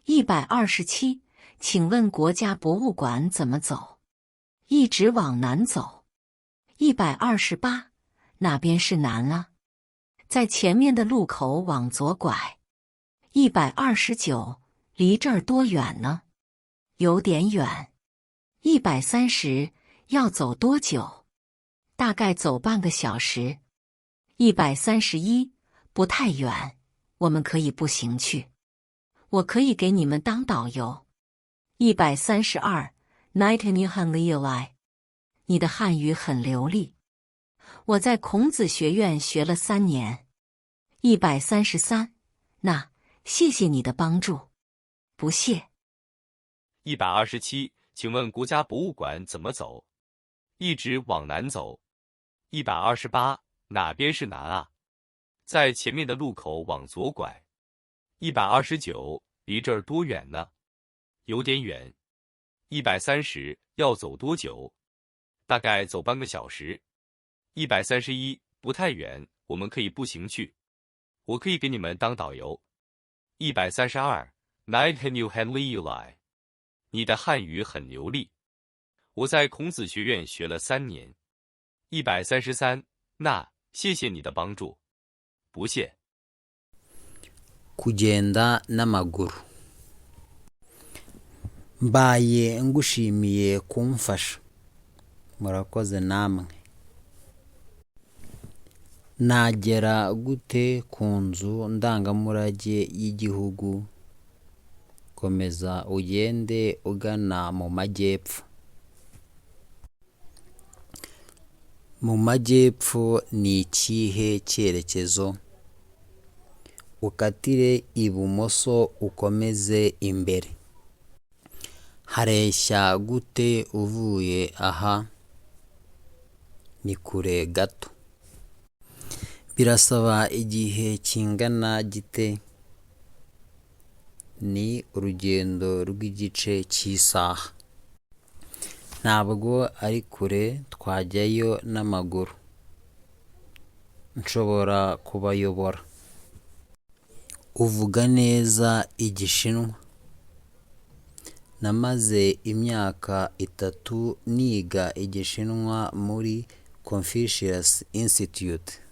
127，请问国家博物馆怎么走？一直往南走。128，哪边是南啊？在前面的路口往左拐。129，离这儿多远呢？有点远。130，要走多久？大概走半个小时。131，不太远，我们可以步行去。我可以给你们当导游。132，你很厉害，你的汉语很流利。我在孔子学院学了3年。133，那谢谢你的帮助。不谢。127，请问国家博物馆怎么走？一直往南走。128，哪边是南啊？在前面的路口往左拐。129，离这儿多远呢？有点远。130，要走多久？大概走半个小时。131，不太远，我们可以步行去。我可以给你们当导游。132，你的汉语很流利。我在孔子学院学了3年。133，那谢谢你的帮助。不谢。kugenda n'amaguru. Mbaye ngushimiye kumfasha. Murakoze namwe. Nagera gute ku nzu ndangamurage y'igihugu? Komeza ugende ugana mu majyepfo. Mu majyepfo ni ikihe cyerekezo? Ukatire ibumoso ukomeze imbere. Hareshya gute uvuye aha? Ni kure gato. Birasaba igihe kingana gite? Ni urugendo rw'igice cy'isaha. Ntabwo ari kure, twajyayo n'amaguru. Nshobora kubayobora. Uvuga neza Igishinwa. Namaze imyaka 3 niga Igishinwa muri Confucius Institute.